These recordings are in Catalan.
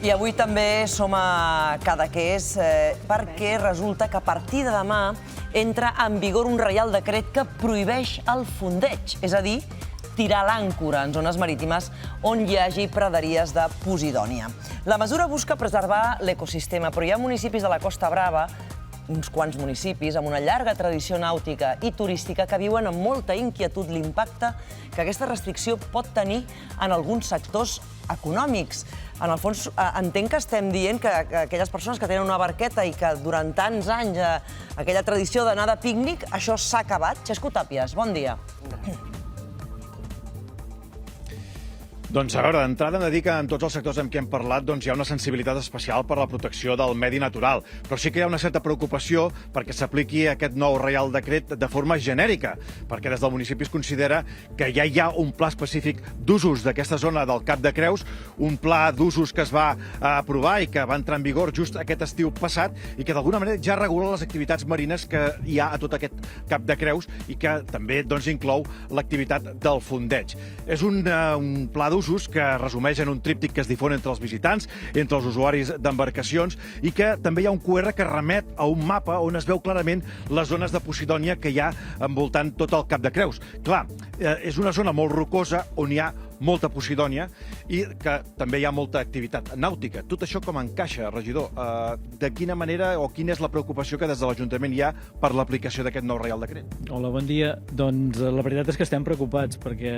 I avui també som a Cadaqués perquè resulta que a partir de demà entra en vigor un reial decret que prohibeix el fondeig, és a dir, tirar l'àncora en zones marítimes on hi hagi praderies de posidònia. La mesura busca preservar l'ecosistema, però hi ha municipis de la Costa Brava, uns quants municipis amb una llarga tradició nàutica i turística que viuen amb molta inquietud l'impacte que aquesta restricció pot tenir en alguns sectors econòmics. En el fons, entenc que estem dient que aquelles persones que tenen una barqueta i que durant tants anys aquella tradició d'anar de pícnic, això s'ha acabat. Xesco Tàpies, bon dia. Doncs a veure, d'entrada hem de dir que en tots els sectors amb què hem parlat hi ha una sensibilitat especial per la protecció del medi natural, però sí que hi ha una certa preocupació perquè s'apliqui aquest nou reial decret de forma genèrica, perquè des del municipi es considera que ja hi ha un pla específic d'usos d'aquesta zona del Cap de Creus, un pla d'usos que es va aprovar i que va entrar en vigor just aquest estiu passat i que d'alguna manera ja regula les activitats marines que hi ha a tot aquest Cap de Creus i que també inclou l'activitat del fondeig. És un pla d'usos que resumeix en un tríptic que es difon entre els visitants, entre els usuaris d'embarcacions i que també hi ha un QR que remet a un mapa on es veu clarament les zones de posidònia que hi ha envoltant tot el Cap de Creus. Clar, és una zona molt rocosa on hi ha molta posidònia i que també hi ha molta activitat nàutica. Tot això com encaixa, regidor? De quina manera o quina és la preocupació que des de l'Ajuntament hi ha per l'aplicació d'aquest nou reial decret? Hola, bon dia. Doncs la veritat és que estem preocupats perquè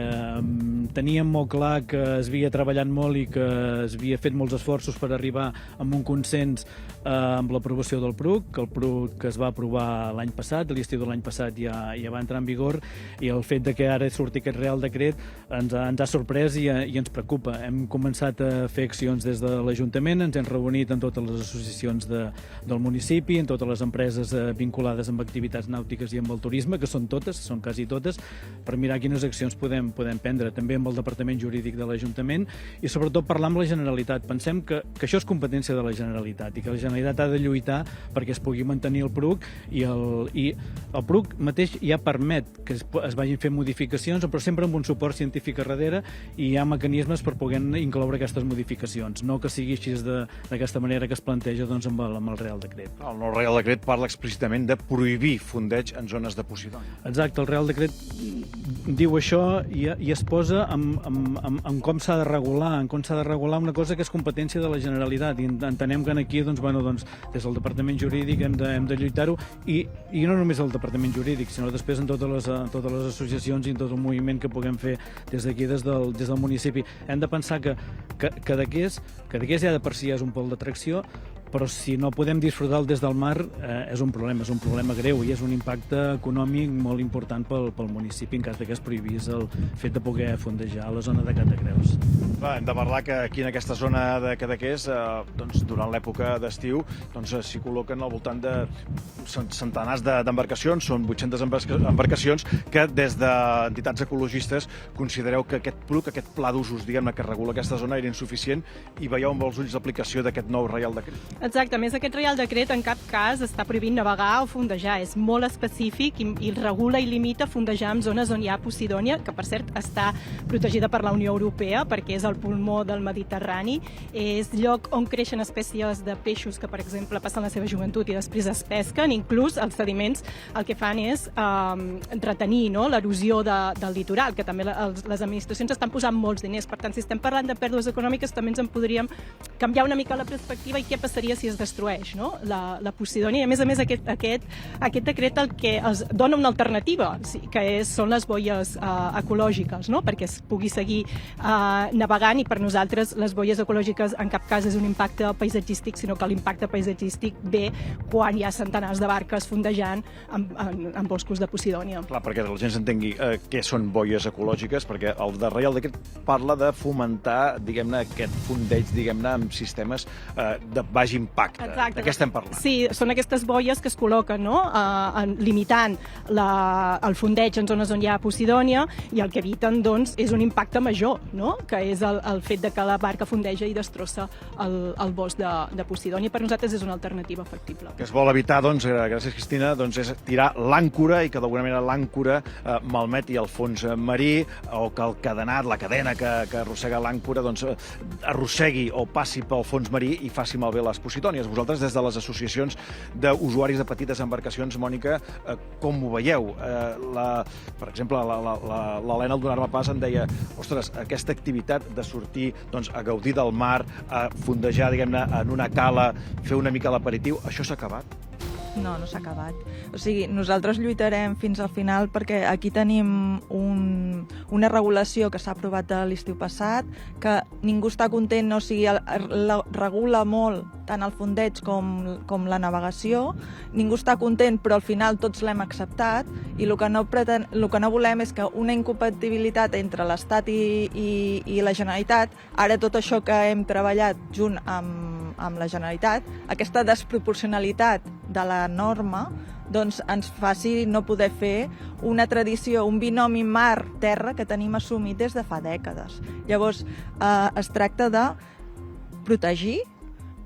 teníem molt clar que es havia treballat molt i que es havia fet molts esforços per arribar a un consens amb l'aprovació del PRUC, que el PRUC es va aprovar l'any passat, a l'estiu de l'any passat ja va entrar en vigor, i el fet de que ara surti aquest reial decret ens ha sorprès i ens preocupa. Hem començat a fer accions des de l'Ajuntament, ens hem reunit amb totes les associacions del municipi, amb totes les empreses vinculades amb activitats nàutiques i amb el turisme, que són totes, són quasi totes, per mirar quines accions podem prendre, també amb el Departament Jurídic de l'Ajuntament i sobretot parlar amb la Generalitat. Pensem que això és competència de la Generalitat i que la Generalitat ha de lluitar perquè es pugui mantenir el PRUC i el PRUC mateix ja permet que es vagin fent modificacions, però sempre amb un suport científic a darrere i hi ha mecanismes per poder incloure aquestes modificacions, no que sigui així d'aquesta manera que es planteja amb el Reial Decret. El nou Reial Decret parla explícitament de prohibir fondeig en zones de posidònia. Exacte, el Reial Decret diu això i es posa en com s'ha de regular una cosa que és competència de la Generalitat i entenem que aquí des del Departament Jurídic hem de lluitar-ho i no només el Departament Jurídic, sinó després en totes les associacions i en tot el moviment que puguem fer des d'aquí, des del municipi. Hem de pensar que Cadaqués ja de per si és un pol d'atracció, però si no podem disfrutar des del mar és un problema greu i és un impacte econòmic molt important pel municipi en cas que es prohibís el fet de poder fondejar a la zona de Cap de Creus. Hem de parlar que aquí en aquesta zona de Cadaqués, durant l'època d'estiu, s'hi col·loquen al voltant de centenars d'embarcacions, són 800 embarcacions que des d'entitats ecologistes considereu que aquest PRUC, aquest pla d'usos, diguem-ne, que regula aquesta zona era insuficient i veieu amb els ulls l'aplicació d'aquest nou Reial Decret. Exacte, a més aquest Reial Decret en cap cas està prohibint navegar o fondejar, és molt específic i regula i limita fondejar en zones on hi ha posidònia, que per cert està protegida per la Unió Europea perquè és el pulmó del Mediterrani, és lloc on creixen espècies de peixos que, per exemple, passen la seva joventut i després es pesquen, inclús els sediments el que fan és retenir l'erosió del litoral, que també les administracions estan posant molts diners, per tant, si estem parlant de pèrdues econòmiques també ens en podríem canviar una mica la perspectiva i què passaria si es destrueix la posidònia. I a més aquest decret el que es dona una alternativa, que són les boies ecològiques, perquè es pugui seguir navegant i per nosaltres les boies ecològiques en cap cas és un impacte paisatgístic, sinó que l'impacte paisatgístic ve quan hi ha centenars de barques fondejant en boscos de posidònia. Clar, perquè la gent s'entengui què són boies ecològiques, perquè el de Reial Decret parla de fomentar, diguem-ne, aquest fondeig, diguem-ne, amb sistemes de baix impacte. Exacte. De què estem parlant? Sí, són aquestes boies que es col·loquen limitant el fondeig en zones on hi ha posidònia i el que eviten és un impacte major, que és el fet de que la barca fondeja i destrossa el bosc de posidònia. Per nosaltres és una alternativa factible. Que es vol evitar, gràcies Cristina, és tirar l'àncora i que d'alguna manera l'àncora malmeti el fons marí o que el cadenat, la cadena que arrossega l'àncora arrossegui o passi passi pel fons marí i faci malbé les posidònies. Vosaltres, des de les associacions d'usuaris de petites embarcacions, Mònica, com ho veieu? Per exemple, l'Helena al donar-me pas em deia ostres, aquesta activitat de sortir a gaudir del mar, a fondejar, diguem-ne, en una cala, fer una mica l'aperitiu, això s'ha acabat? No, no s'ha acabat. O sigui, nosaltres lluitarem fins al final perquè aquí tenim una regulació que s'ha aprovat l'estiu passat, que ningú està content, o sigui, regula molt tant el fondeig com la navegació, ningú està content, però al final tots l'hem acceptat, i el que no volem és que una incompatibilitat entre l'Estat i la Generalitat, ara tot això que hem treballat junt amb la Generalitat, aquesta desproporcionalitat de la norma, doncs ens faci no poder fer una tradició, un binomi mar-terra que tenim assumit des de fa dècades. Llavors, es tracta de protegir,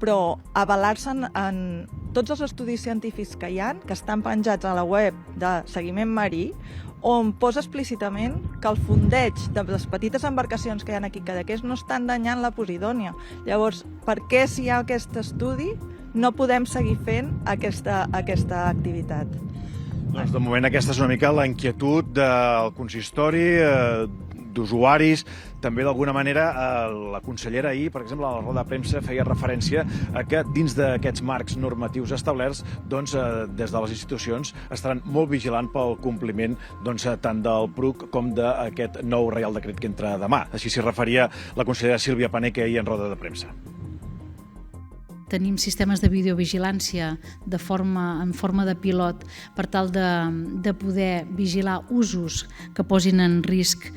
però avalar-se en tots els estudis científics que hi ha, que estan penjats a la web de Seguiment Marí, on posa explícitament que el fondeig de les petites embarcacions que hi ha aquí Cadaqués no estan danyant la posidònia. Llavors, per què si hi ha aquest estudi no podem seguir fent aquesta activitat? Doncs de moment aquesta és una mica la inquietud del consistori, d'usuaris. També, d'alguna manera, la consellera ahir, per exemple, a la roda de premsa feia referència a que dins d'aquests marcs normatius establerts, des de les institucions estaran molt vigilant pel compliment tant del PRUC com d'aquest nou Reial Decret que entra demà. Així s'hi referia la consellera Sílvia Pané, que ahir en roda de premsa. Tenim sistemes de videovigilància en forma de pilot per tal de poder vigilar usos que posin en risc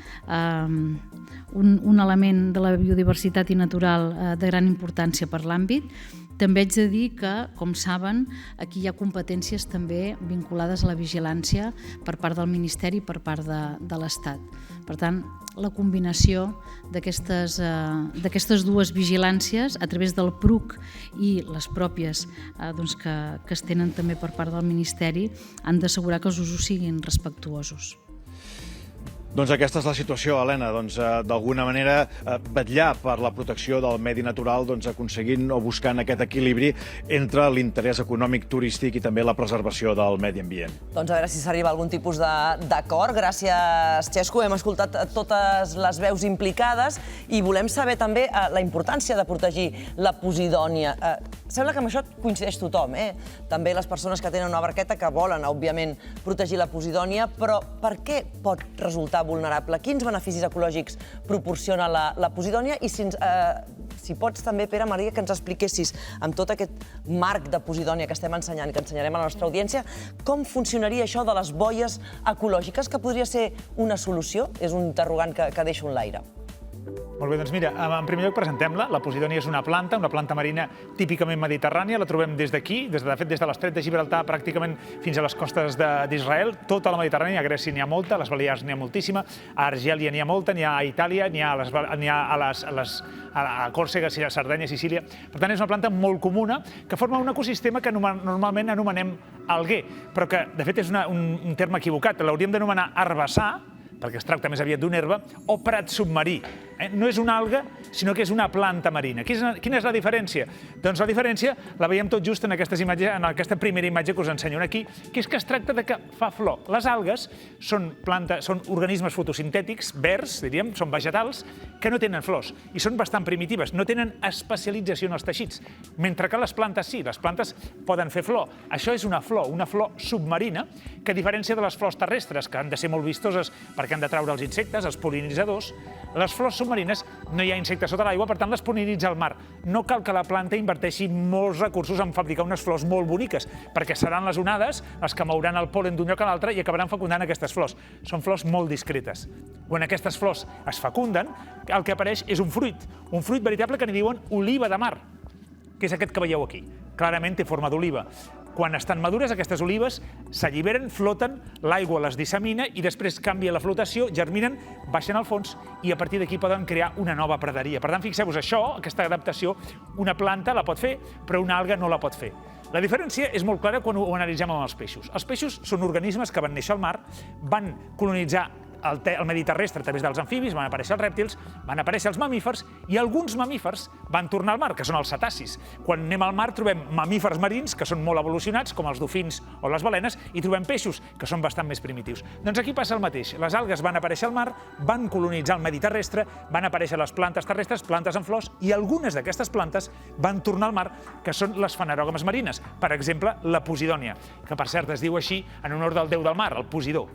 un element de la biodiversitat i natural de gran importància per l'àmbit. També haig de dir que, com saben, aquí hi ha competències també vinculades a la vigilància per part del Ministeri i per part de l'Estat. Per tant, la combinació d'aquestes dues vigilàncies a través del PRUC i les pròpies que es tenen també per part del Ministeri han d'assegurar que els usos siguin respectuosos. Doncs aquesta és la situació, Helena. D'alguna manera, vetllar per la protecció del medi natural, aconseguint o buscant aquest equilibri entre l'interès econòmic turístic i també la preservació del medi ambient. Doncs a veure si s'arriba a algun tipus d'acord. Gràcies, Xesco. Hem escoltat totes les veus implicades i volem saber també la importància de protegir la posidònia. Sembla que amb això coincideix tothom, també les persones que tenen una barqueta que volen, òbviament, protegir la posidònia, però per què pot resultar vulnerable? Quins beneficis ecològics proporciona la posidònia? I si pots també, Pere, Maria, que ens expliquessis amb tot aquest marc de posidònia que estem ensenyant i que ensenyarem a la nostra audiència, com funcionaria això de les boies ecològiques, que podria ser una solució? És un interrogant que deixo en l'aire. Molt bé, doncs mira, en primer lloc presentem-la. La posidònia és una planta marina típicament mediterrània. La trobem des d'aquí, de fet des de l'estret de Gibraltar pràcticament fins a les costes d'Israel. Tota la Mediterrània, a Grècia n'hi ha molta, a les Balears n'hi ha moltíssima, a Argèlia n'hi ha molta, n'hi ha a Itàlia, n'hi ha a Còrsega, a Sardenya, a Sicília. Per tant, és una planta molt comuna que forma un ecosistema que normalment anomenem alguer, però que, de fet, és un terme equivocat. L'hauríem d'anomenar herbassar, perquè es tracta més aviat d'una herba, o prat submarí. No és una alga, sinó que és una planta marina. Quina és la diferència? Doncs la diferència la veiem tot just en aquesta primera imatge que us ensenyo aquí, que és que es tracta de que fa flor. Les algues són organismes fotosintètics, verds, diríem, són vegetals, que no tenen flors i són bastant primitives, no tenen especialització en els teixits, mentre que les plantes sí, les plantes poden fer flor. Això és una flor submarina, que a diferència de les flors terrestres, que han de ser molt vistoses perquè han de traure els insectes, els pol·linitzadors, les flors submarines no hi ha insectes sota l'aigua, per tant les pol·linitza el mar. No cal que la planta inverteixi molts recursos en fabricar unes flors molt boniques, perquè seran les onades les que mouran el pol·len d'un lloc a l'altre i acabaran fecundant aquestes flors. Són flors molt discretes. Quan aquestes flors es fecunden, el que apareix és un fruit veritable que n'hi diuen oliva de mar, que és aquest que veieu aquí. Clarament té forma d'oliva. Quan estan madures, aquestes olives s'alliberen, floten, l'aigua les dissemina i després canvia la flotació, germinen, baixen al fons i a partir d'aquí poden crear una nova praderia. Per tant, fixeu-vos, aquesta adaptació, una planta la pot fer, però una alga no la pot fer. La diferència és molt clara quan ho analitzem amb els peixos. Els peixos són organismes que van néixer al mar, van colonitzar el medi terrestre a través dels amfibis, van aparèixer els rèptils, van aparèixer els mamífers, i alguns mamífers van tornar al mar, que són els cetacis. Quan anem al mar trobem mamífers marins, que són molt evolucionats, com els dofins o les balenes, i trobem peixos, que són bastant més primitius. Doncs aquí passa el mateix. Les algues van aparèixer al mar, van colonitzar el medi terrestre, van aparèixer les plantes terrestres, plantes amb flors, i algunes d'aquestes plantes van tornar al mar, que són les fanerògames marines. Per exemple, la posidònia, que per cert es diu així en honor del déu del mar, el Posidó.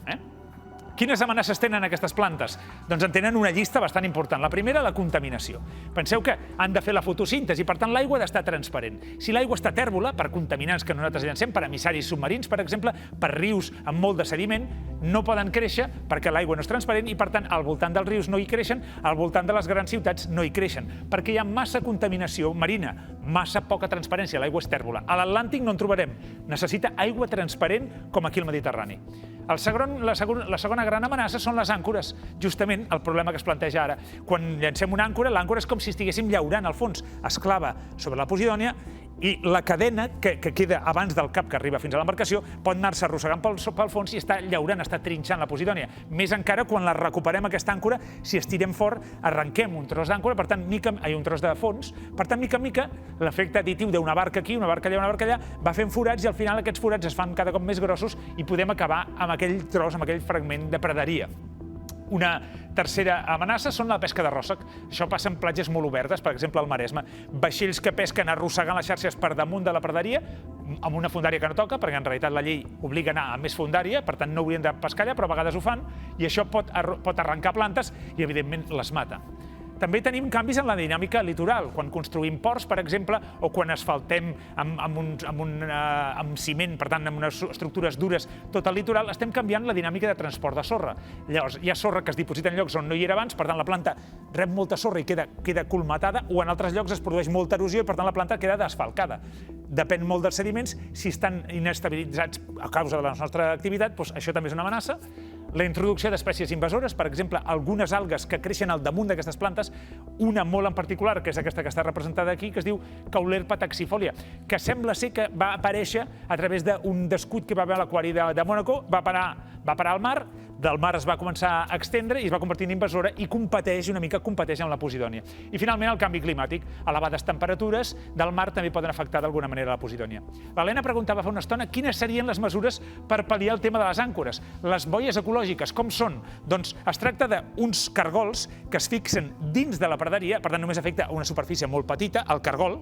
Quines amenaces tenen aquestes plantes? Doncs en tenen una llista bastant important. La primera, la contaminació. Penseu que han de fer la fotosíntesi, per tant l'aigua ha d'estar transparent. Si l'aigua està tèrbola, per contaminants que nosaltres llancem, per emissaris submarins, per exemple, per rius amb molt de sediment, no poden créixer perquè l'aigua no és transparent i, per tant, al voltant dels rius no hi creixen, al voltant de les grans ciutats no hi creixen, perquè hi ha massa contaminació marina, massa poca transparència, l'aigua és tèrbola. A l'Atlàntic no en trobarem. Necessita aigua transparent com aquí al Mediterrani. La segona gran amenaça són les àncores. Justament el problema que es planteja ara. Quan llancem una àncora, l'àncora és com si estiguéssim llaurant al fons. Es clava sobre la Posidònia i la cadena que queda abans del cap que arriba fins a l'embarcació pot anar-se arrossegant pel fons i està llaurant, està trinxant la Posidònia. Més encara quan la recuperem, aquesta àncora, si estirem fort, arrenquem un tros d'àncora, per tant, un tros de fons. Per tant, mica en mica, l'efecte additiu d'una barca aquí, una barca allà, una barca allà, va fent forats i al final aquests forats es fan cada cop més grossos i podem acabar amb aquell tros, amb aquell fragment de praderia. Una tercera amenaça són la pesca de ròssec. Això passa en platges molt obertes, per exemple al Maresme. Vaixells que pesquen arrossegant les xarxes per damunt de la praderia, amb una fondària que no toca, perquè en realitat la llei obliga a anar a més fondària, per tant no haurien de pescar allà, però a vegades ho fan, i això pot arrencar plantes i, evidentment, les mata. També tenim canvis en la dinàmica litoral, quan construïm ports, per exemple, o quan asfaltem amb ciment, per tant, amb unes estructures dures tot el litoral, estem canviant la dinàmica de transport de sorra. Llavors, hi ha sorra que es diposita en llocs on no hi era abans, per tant, la planta rep molta sorra i queda colmatada, o en altres llocs es produeix molta erosió i, per tant, la planta queda desfalcada. Depèn molt dels sediments. Si estan inestabilitzats a causa de la nostra activitat, doncs això també és una amenaça. La introducció d'espècies invasores, per exemple, algunes algues que creixen al damunt d'aquestes plantes, una molt en particular, que és aquesta que està representada aquí, que es diu Caulerpa taxifolia, que sembla ser que va aparèixer a través d'un descut que va haver a l'aquari de Mònaco, va parar al mar, del mar es va començar a extendre i es va convertir en invasora i competeix amb la Posidònia. I finalment el canvi climàtic. Elevades temperatures del mar també poden afectar d'alguna manera la Posidònia. L'Helena preguntava fa una estona quines serien les mesures per pal·liar el tema de les àncores. Les boies ecològiques, com són? Doncs es tracta d'uns cargols que es fixen dins de la praderia, per tant només afecta una superfície molt petita, el cargol.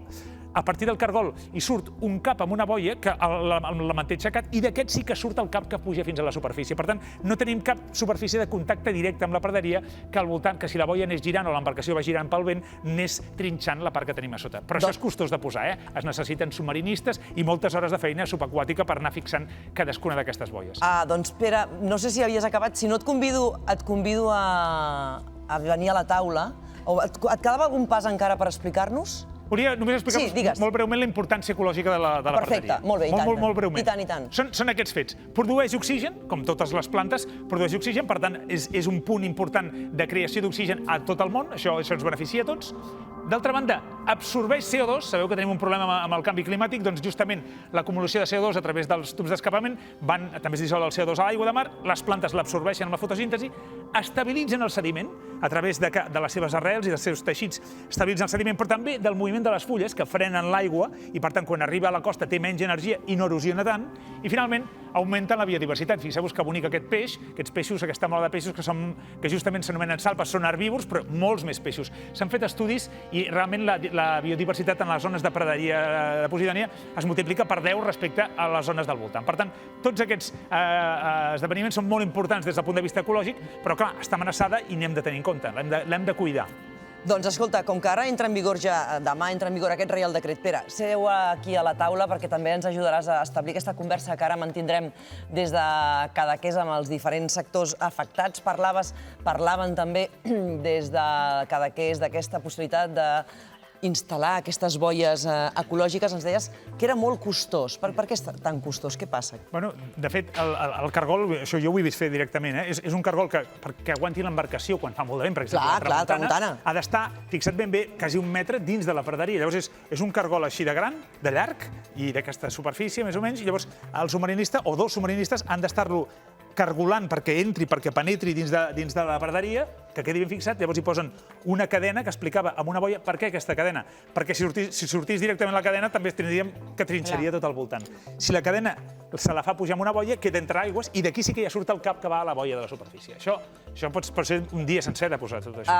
A partir del cargol hi surt un cap amb una boia que la manté aixecat i d'aquest sí que surt el cap que puja fins a la superfície. Per tant, no tenim cap superfície de contacte directe amb la praderia que al voltant, que si la boia anés girant o l'embarcació va girant pel vent, anés trinxant la part que tenim a sota. Però això és costós de posar, Es necessiten submarinistes i moltes hores de feina subaquàtica per anar fixant cadascuna d'aquestes boies. Doncs, Pere, no sé si havies acabat. Si no, et convido a venir a la taula. Et quedava algun pas encara per explicar-nos? Volia només explicar molt breument la importància ecològica de la praderia. Perfecte, molt bé, i tant. Molt breument. I tant, i tant. Són aquests fets. Produeix oxigen, com totes les plantes, produeix oxigen, per tant, és un punt important de creació d'oxigen a tot el món, això ens beneficia a tots. D'altra banda, absorbeix CO2, sabeu que tenim un problema amb el canvi climàtic, doncs justament l'acumulació de CO2 a través dels tubs d'escapament també es dissol el CO2 a l'aigua de mar, les plantes l'absorbeixen amb la fotosíntesi, estabilitzen el sediment a través de les seves arrels i dels seus teixits, estabilitzen el sediment, però també del moviment de les fulles que frenen l'aigua i, per tant, quan arriba a la costa té menys energia i no erosiona tant, i finalment augmenten la biodiversitat. Fixeu-vos que bonic aquest peix, aquests peixos, aquesta mola de peixos que justament s'anomenen salpes, són herbívors, però molts més peixos. S'han fet estudis i realment la biodiversitat en les zones de praderia de Posidònia es multiplica per 10 respecte a les zones del voltant. Per tant, tots aquests esdeveniments són molt importants des del punt de vista ecològic, però clar, està amenaçada i n'hem de tenir en compte, l'hem de cuidar. Doncs escolta, com que ara entra en vigor demà entra en vigor aquest Reial Decret, Pere, seu aquí a la taula perquè també ens ajudaràs a establir aquesta conversa que ara mantindrem des de Cadaqués amb els diferents sectors afectats. Parlaven també des de Cadaqués d'aquesta possibilitat d'instal·lar aquestes boies ecològiques. Ens deies que era molt costós. Per què és tan costós? Què passa? De fet, el cargol, això jo ho he vist fer directament, és un cargol que perquè aguanti l'embarcació quan fa molt de vent, per exemple, la tramuntana, ha d'estar, fixa't ben bé, quasi 1 metre dins de la praderia. Llavors és un cargol així de gran, de llarg, i d'aquesta superfície, més o menys, i llavors el submarinista o 2 submarinistes han d'estar-lo cargolant perquè entri, perquè penetri dins de la praderia, que quedi ben fixat, llavors hi posen una cadena que explicava amb una boia per què aquesta cadena. Perquè si sortís directament la cadena també tindríem que trinxaria tot al voltant. Si la cadena se la fa pujar amb una boia, queda entre aigües i d'aquí sí que ja surt el cap que va a la boia de la superfície. Això pot ser un dia sencer de posar tot això.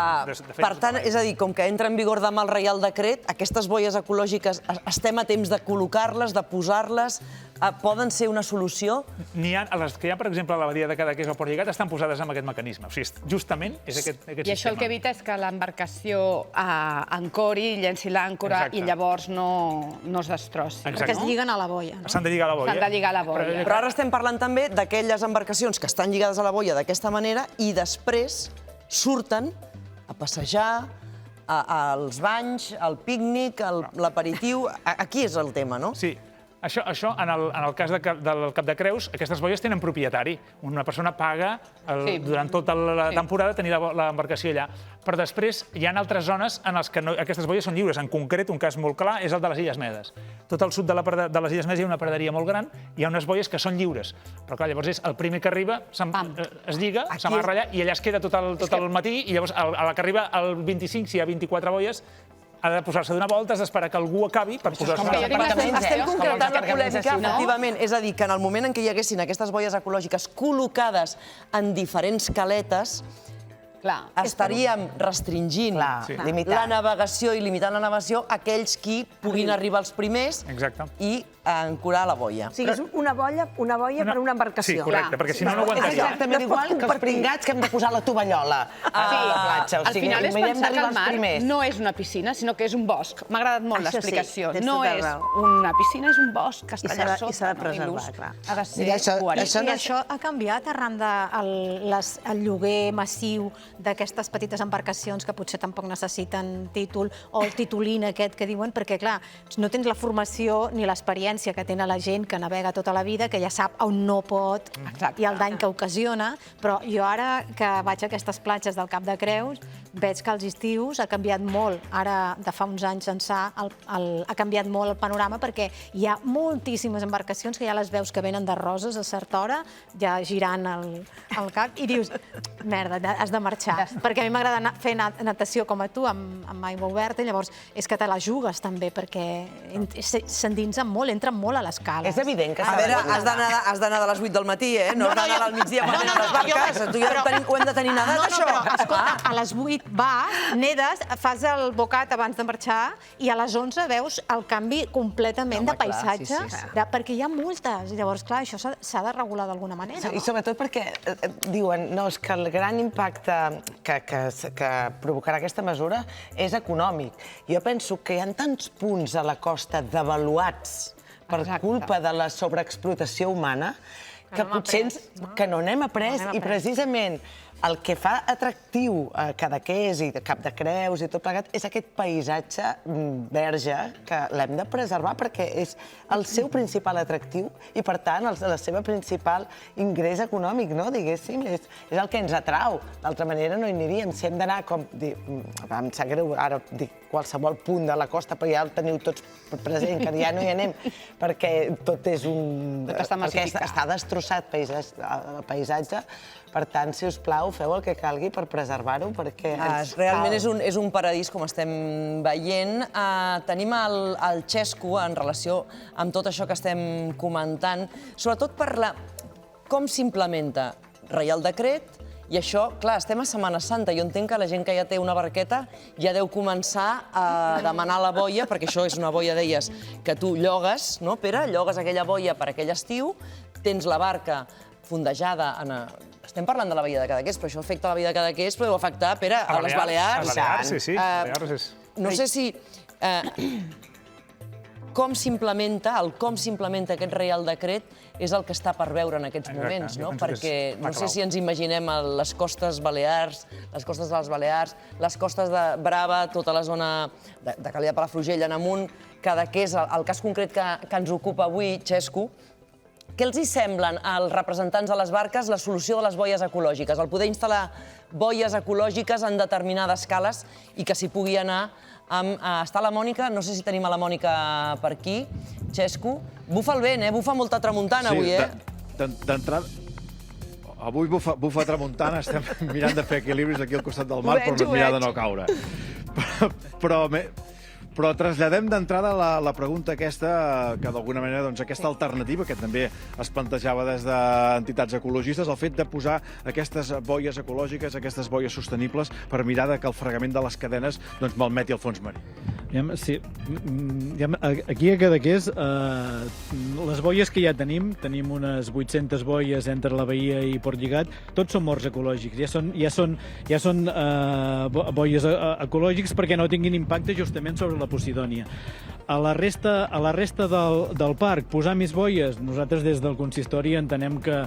Per tant, és a dir, com que entra en vigor demà el Reial Decret, aquestes boies ecològiques estem a temps de col·locar-les, de posar-les, poden ser una solució? Les que hi ha, per exemple, a la badia de Cadaqués o Port Lligat estan posades amb aquest mecanisme. O sigui, justament és aquest sistema. I això el que evita és que l'embarcació ancori, llenci l'àncora i llavors no es destrossi. Perquè es lliguen a la boia. S'han de lligar a la boia. S'han de lligar a la boia. Però ara estem parlant també d'aquelles embarcacions que estan lligades a la boia d'aquesta manera i després surten a passejar, als banys, al pícnic, l'aperitiu. Aquí és el tema, no? Sí. Això, en el cas del Cap de Creus, aquestes boies tenen propietari. Una persona paga durant tota la temporada tenir l'embarcació allà. Però després hi ha altres zones en les que aquestes boies són lliures. En concret, un cas molt clar és el de les Illes Medes. Tot al sud de les Illes Medes hi ha una praderia molt gran, hi ha unes boies que són lliures. Però clar, llavors és el primer que arriba, es lliga, s'amarra allà i allà es queda tot el matí i llavors a la que arriba el 25, si hi ha 24 boies, ha de posar-se d'una volta, has d'esperar que algú acabi per posar-se d'una volta. Estem concretant la polèmica, efectivament. És a dir, que en el moment en què hi haguessin aquestes boies ecològiques col·locades en diferents caletes, estaríem restringint la navegació i limitant la navegació a aquells qui puguin arribar els primers i ancorar la boia. O sigui, és una boia per una embarcació. Sí, correcte, perquè si no, no aguantaria. És exactament igual que els pringats que hem de posar la tovallola a la platja. Al final és pensar que el mar no és una piscina, sinó que és un bosc. M'ha agradat molt l'explicació. No és una piscina, és un bosc que està allà sota. I s'ha de preservar, clar. Ha de ser coherent. I això ha canviat arran del lloguer massiu d'aquestes petites embarcacions que potser tampoc necessiten títol o el titulín aquest que diuen, perquè, clar, no tens la formació ni l'experiència que té la gent que navega tota la vida, que ja sap on no pot i el dany que ocasiona, però jo ara que vaig a aquestes platges del Cap de Creus veig que als estius ha canviat molt. Ara, de fa uns anys ençà, ha canviat molt el panorama perquè hi ha moltíssimes embarcacions que ja les veus que venen de Roses a certa hora, ja girant el cap, i dius, merda, has de marxar. Perquè a mi m'agrada fer natació com a tu, amb aigua oberta, i llavors és que te la jugues també, perquè s'endinsen molt, entren molt a les cales. És evident que A veure, has d'anar de les 8 del matí, eh? No has d'anar al migdia per anar a les barques. Tu i jo ho hem de tenir nedat, això. No, però, escolta, a les 8 vas, nedes, fas el bocat abans de marxar i a les 11 veus el canvi completament de paisatge, perquè hi ha moltes. Llavors, clar, això s'ha de regular d'alguna manera. I sobretot perquè diuen és que el gran impacte que provocarà aquesta mesura és econòmic. Jo penso que hi ha tants punts a la costa devaluats per culpa de la sobreexplotació humana que potser no n'hem après i precisament el que fa atractiu a Cadaqués i Cap de Creus i tot plegat és aquest paisatge verge que l'hem de preservar perquè és el seu principal atractiu i, per tant, la seva principal ingrés econòmic, diguéssim, és el que ens atrau. D'altra manera no hi aniríem. Si hem d'anar, com em sap greu ara dic qualsevol punt de la costa, però ja el teniu tots present, que ja no hi anem, perquè tot és un... perquè està destrossat el paisatge. Per tant, si us plau, feu el que calgui per preservar-ho, perquè ens cal. Realment és un paradís, com estem veient. Tenim el Xesco en relació amb tot això que estem comentant, sobretot per com s'implementa Reial Decret, i això, clar, estem a Setmana Santa. Jo entenc que la gent que ja té una barqueta ja deu començar a demanar la boia, perquè això és una boia, deies, que tu llogues, no, Pere? Llogues aquella boia per aquell estiu, tens la barca fondejada en... Estem parlant de la Badia de Cadaqués, però això afecta la Badia de Cadaqués, però deu afectar, Pere, a les Balears. A les Balears, sí. No sé si... Com s'implementa aquest Reial Decret és el que està per veure en aquests moments, no? Perquè no sé si ens imaginem les costes Balears, les costes de les Balears, les costes de Brava, tota la zona de Calella de Palafrugell en amunt, Cadaqués, el cas concret que ens ocupa avui, Xesco. Què els hi semblen als representants de les barques la solució de les boies ecològiques? El poder instal·lar boies ecològiques en determinades cales i que s'hi pugui anar amb... Està la Mònica, no sé si tenim a la Mònica per aquí, Xesco. Bufa el vent, bufa molta tramuntana avui, D'entrada... Avui bufa tramuntana, estem mirant de fer equilibris aquí al costat del mar, però no mirar de no caure. Però traslladem d'entrada la pregunta aquesta, que d'alguna manera aquesta alternativa que també es plantejava des d'entitats ecologistes, el fet de posar aquestes boies ecològiques, aquestes boies sostenibles, per mirar que el fregament de les cadenes malmeti el fons marí. Sí, aquí a Cadaqués, les boies que ja tenim unes 800 boies entre la Bahia i Port Lligat, tots són morts ecològics, ja són boies ecològics perquè no tinguin impacte justament sobre la Posidònia. A la resta del parc, posar més boies, nosaltres des del consistori entenem que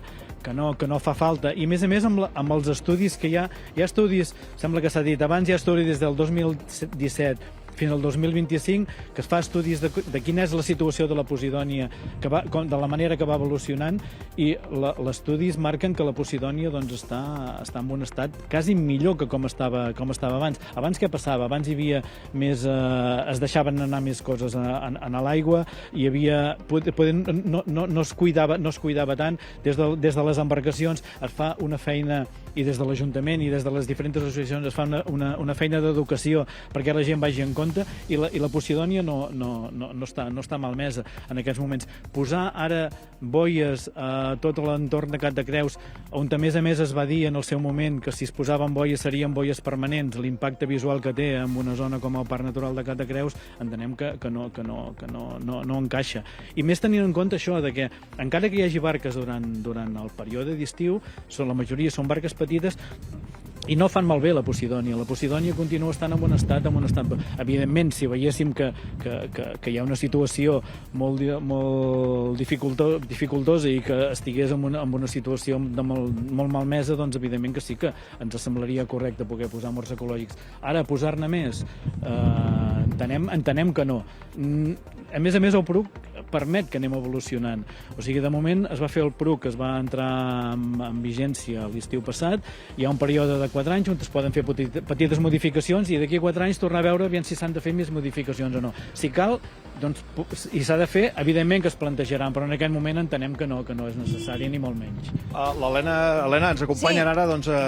no fa falta. I, a més, amb els estudis que hi ha estudis, sembla que s'ha dit abans, hi ha estudis des del 2017 fins al 2025, que es fa estudis de quina és la situació de la Posidònia, de la manera que va evolucionant, i els estudis marquen que la Posidònia està en un estat quasi millor que com estava abans. Abans què passava? Abans hi havia més... es deixaven anar més coses a l'aigua, hi havia... no es cuidava tant. Des de les embarcacions es fa una feina, i des de l'Ajuntament i des de les diferents associacions es fa una feina d'educació perquè la gent vagi en compte, i la Posidònia no està malmesa en aquests moments. Posar ara boies a tot l'entorn de Cap de Creus, on a més es va dir en el seu moment que si es posaven boies serien boies permanents, l'impacte visual que té en una zona com el Parc Natural de Cap de Creus, entenem que no encaixa. I més tenint en compte això, que encara que hi hagi barques durant el període d'estiu, la majoria són barques petites i no fan malbé la Posidònia. La Posidònia continua estant en bon estat. Evidentment, si veiéssim que hi ha una situació molt dificultosa i que estigués en una situació molt malmesa, doncs evidentment que sí que ens semblaria correcte poder posar morts ecològics. Ara, posar-ne més, entenem que no. A més, el PRUC permet que anem evolucionant. O sigui, de moment es va fer el PRUC, es va entrar en vigència l'estiu passat, hi ha un període de 4 anys on es poden fer petites modificacions i d'aquí a 4 anys tornar a veure si s'han de fer més modificacions o no. Si cal, i s'ha de fer, evidentment que es plantejaran, però en aquest moment entenem que no és necessari, ni molt menys. Helena, ens acompanyen ara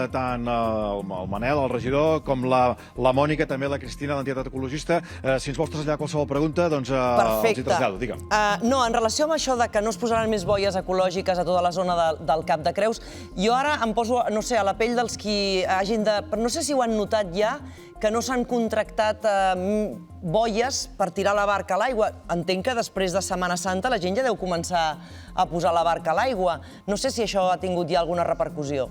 tant el Manel, el regidor, com la Mònica, també la Cristina, l'entitat ecologista. Si ens vols traslladar qualsevol pregunta, els hi trasllado, digue'm. No, en relació amb això que no es posaran més boies ecològiques a tota la zona del Cap de Creus, jo ara em poso, no sé, a la pell dels qui hagin de... No sé si ho han notat ja, que no s'han contractat boies per tirar la barca a l'aigua. Entenc que després de Setmana Santa la gent ja deu començar a posar la barca a l'aigua. No sé si això ha tingut ja alguna repercussió.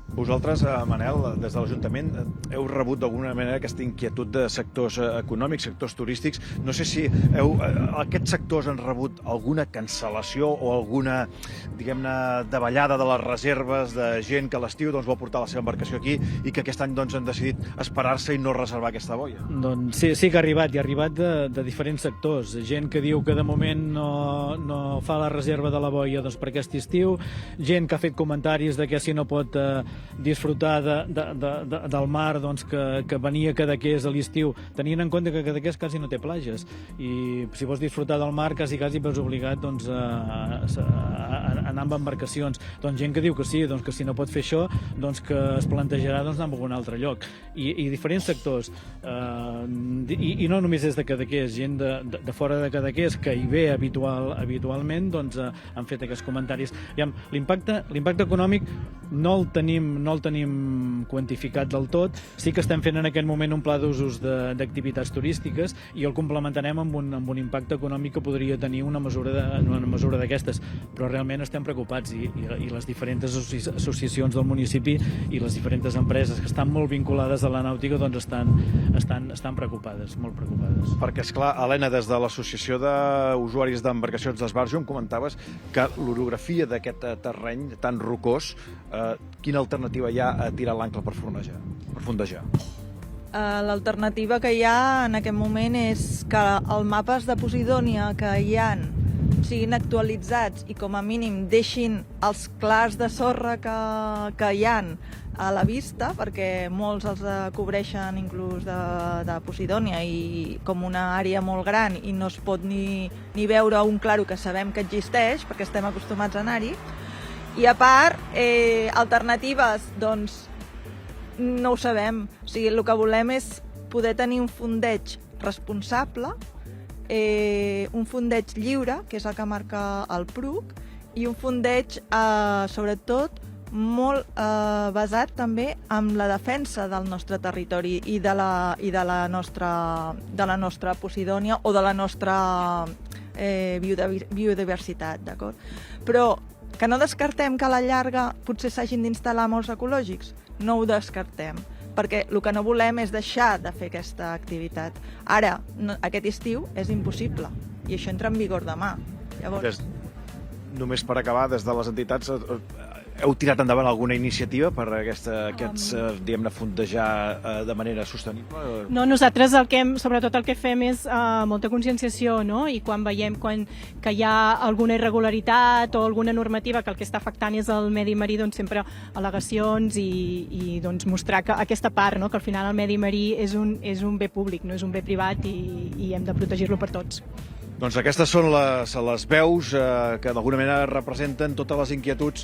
Vosaltres, Manel, des de l'Ajuntament, heu rebut d'alguna manera aquesta inquietud de sectors econòmics, sectors turístics. No sé si aquests sectors han rebut alguna cancel·lació o alguna, diguem-ne, davallada de les reserves de gent que a l'estiu vol portar la seva embarcació aquí i que aquest any han decidit esperar-se i no reservar aquesta boia. Doncs sí que ha arribat, i ha arribat de diferents sectors. Gent que diu que de moment no fa la reserva de la boia per aquest estiu, gent que ha fet comentaris de que si no pot disfrutar del mar, que venia a Cadaqués a l'estiu, tenint en compte que Cadaqués quasi no té platges, i si vols disfrutar del mar quasi veus obligat a anar amb embarcacions. Gent que diu que sí, que si no pot fer això, que es plantejarà anar a un altre lloc. I diferents sectors, i no només des de Cadaqués, gent de fora de Cadaqués que hi ve habitualment, han fet aquests comentaris. L'impacte econòmic no el tenim quantificat del tot. Sí que estem fent en aquest moment un pla d'usos d'activitats turístiques i el complementarem amb un impacte econòmic que podria tenir una mesura d'aquestes, però realment estem preocupats, i les diferents associacions del municipi i les diferents empreses que estan molt vinculades a la nàutica estan preocupades, molt preocupades. Perquè, esclar, Helena, des de l'Associació d'Usuaris d'Embarcacions d'Esbarjo em comentaves que l'orografia d'aquest terreny tan rocós, quina alternativa hi ha a tirar l'àncora per fondejar? L'alternativa que hi ha en aquest moment és que els mapes de Posidònia que hi ha siguin actualitzats i com a mínim deixin els clars de sorra que hi ha a la vista, perquè molts els cobreixen inclús de Posidònia i com una àrea molt gran i no es pot ni veure un claro que sabem que existeix perquè estem acostumats a anar-hi. I a part, alternatives, doncs no ho sabem. O sigui, el que volem és poder tenir un fondeig responsable, un fondeig lliure, que és el que marca el PRUC, i un fondeig, sobretot, molt basat també en la defensa del nostre territori i de la nostra Posidònia o de la nostra biodiversitat, d'acord? Però que no descartem que a la llarga potser s'hagin d'instal·lar molts ecològics? No ho descartem, perquè el que no volem és deixar de fer aquesta activitat. Ara, aquest estiu és impossible, i això entra en vigor demà. Llavors... Només per acabar, des de les entitats, heu tirat endavant alguna iniciativa per aquests, diguem-ne, fondejar de manera sostenible? No, nosaltres sobretot el que fem és molta conscienciació, no? I quan veiem que hi ha alguna irregularitat o alguna normativa que el que està afectant és el medi marí, doncs sempre al·legacions i doncs mostrar que aquesta part, no? Que al final el medi marí és un bé públic, no és un bé privat i hem de protegir-lo per tots. Doncs aquestes són les veus que d'alguna manera representen totes les inquietuds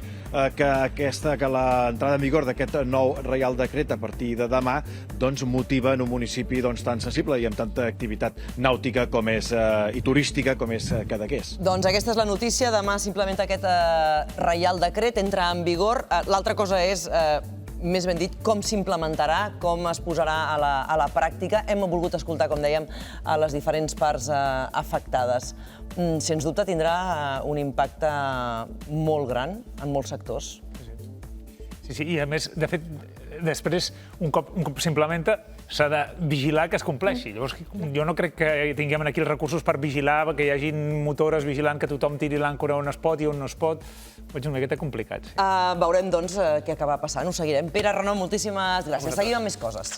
que l'entrada en vigor d'aquest nou Reial Decret a partir de demà motiva en un municipi tan sensible i amb tanta activitat nàutica i turística com és Cadaqués. Doncs aquesta és la notícia. Demà simplement aquest Reial Decret entra en vigor. L'altra cosa és... més ben dit, com s'implementarà, com es posarà a la pràctica. Hem volgut escoltar, com dèiem, a les diferents parts afectades. Sens dubte tindrà un impacte molt gran en molts sectors. Sí, i a més, de fet, després, un cop s'implementa, s'ha de vigilar que es compleixi. Llavors, jo no crec que tinguem aquí els recursos per vigilar, que hi hagi motores vigilant que tothom tiri l'àncora on es pot i on no es pot. Veig una miqueta complicat. Veurem, doncs, què acaba passant. Ho seguirem. Pere Renom, moltíssimes gràcies. Seguim amb més coses.